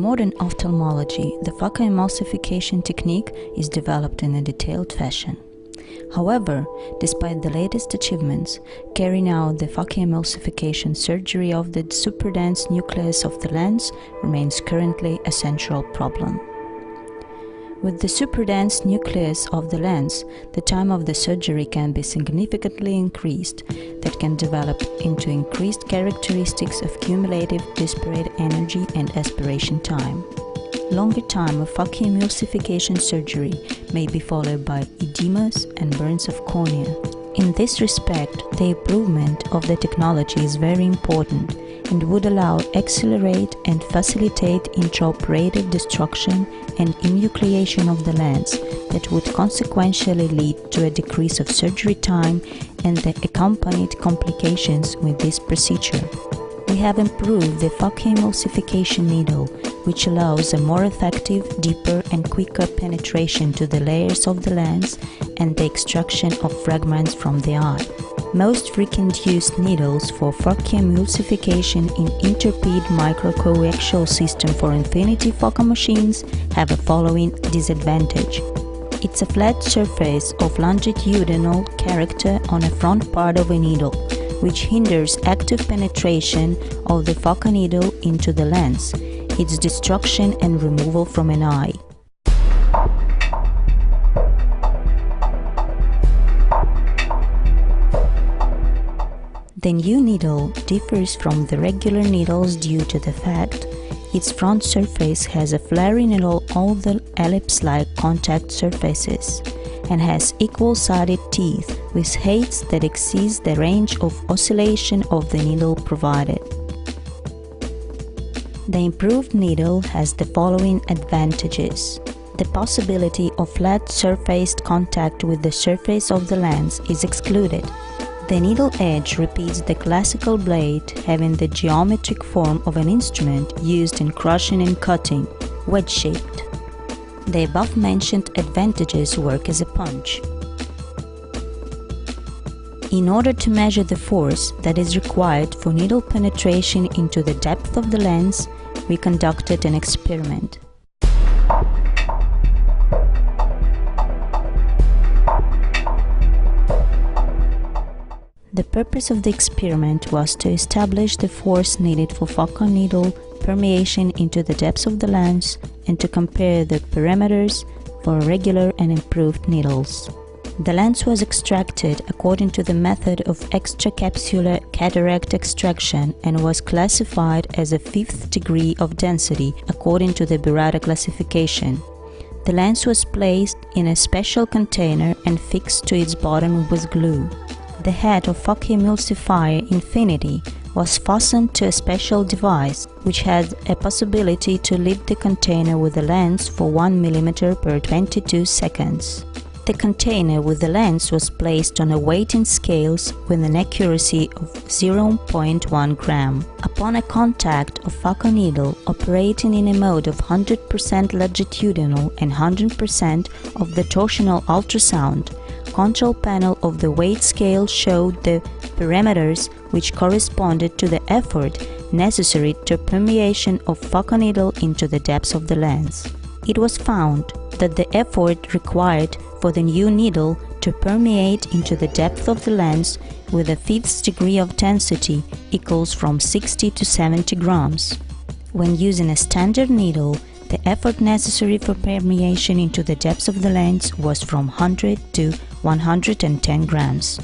modern ophthalmology, the photoemulsification technique is developed in a detailed fashion. However, despite the latest achievements, carrying out the photoemulsification surgery of the superdense nucleus of the lens remains currently a central problem. With the superdense nucleus of the lens, the time of the surgery can be significantly increased, that can develop into increased characteristics of cumulative disparate energy and aspiration time. Longer time of photoemulsification surgery may be followed by edemas and burns of cornea. In this respect, the improvement of the technology is very important and would allow accelerate and facilitate intraoperative destruction and enucleation of the lens that would consequentially lead to a decrease of surgery time and the accompanied complications with this procedure. We have improved the photoemulsification needle, which allows a more effective, deeper and quicker penetration to the layers of the lens and the extraction of fragments from the eye. Most frequent used needles for photoemulsification in interped microcoaxial system for infinity focal machines have a following disadvantage. It's a flat surface of longitudinal character on a front part of a needle, which hinders active penetration of the focal needle into the lens, its destruction and removal from an eye. The new needle differs from the regular needles due to the fact its front surface has a flaring along all the ellipse-like contact surfaces and has equal-sided teeth with heights that exceeds the range of oscillation of the needle provided. The improved needle has the following advantages. The possibility of flat-surfaced contact with the surface of the lens is excluded. The needle edge repeats the classical blade, having the geometric form of an instrument used in crushing and cutting, wedge-shaped. The above-mentioned advantages work as a punch. In order to measure the force that is required for needle penetration into the depth of the lens, we conducted an experiment. The purpose of the experiment was to establish the force needed for focal needle permeation into the depths of the lens and to compare the parameters for regular and improved needles. The lens was extracted according to the method of extracapsular cataract extraction and was classified as a 5th degree of density according to the Burrata classification. The lens was placed in a special container and fixed to its bottom with glue. The head of photoemulsifier Infinity was fastened to a special device which had a possibility to lift the container with the lens for 1 mm per 22 seconds. The container with the lens was placed on a weighting scales with an accuracy of 0.1 gram. Upon a contact of focal needle operating in a mode of 100% longitudinal and 100% of the torsional ultrasound, control panel of the weight scale showed the parameters which corresponded to the effort necessary to permeation of focal needle into the depths of the lens. It was found that the effort required for the new needle to permeate into the depth of the lens with a 5th degree of density equals from 60 to 70 grams. When using a standard needle, the effort necessary for permeation into the depths of the lens was from 100 to 110 grams.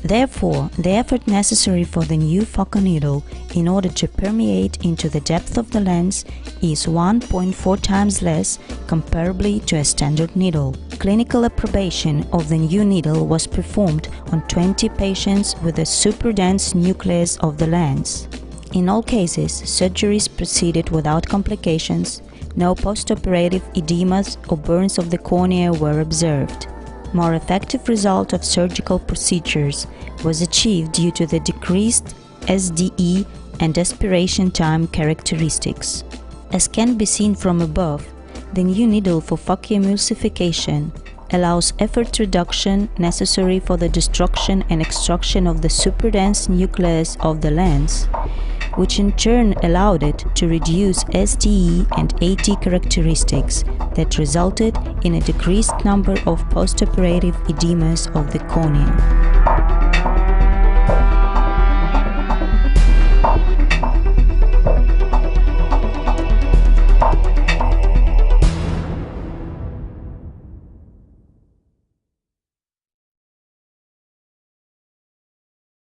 Therefore, the effort necessary for the new focal needle in order to permeate into the depth of the lens is 1.4 times less comparably to a standard needle. Clinical approbation of the new needle was performed on 20 patients with a superdense nucleus of the lens. In all cases, surgeries proceeded without complications. No postoperative edemas or burns of the cornea were observed. More effective result of surgical procedures was achieved due to the decreased SDE and aspiration time characteristics. As can be seen from above, the new needle for photoemulsification allows effort reduction necessary for the destruction and extraction of the superdense nucleus of the lens, which in turn allowed it to reduce SDE and AT characteristics that resulted in a decreased number of postoperative edemas of the cornea.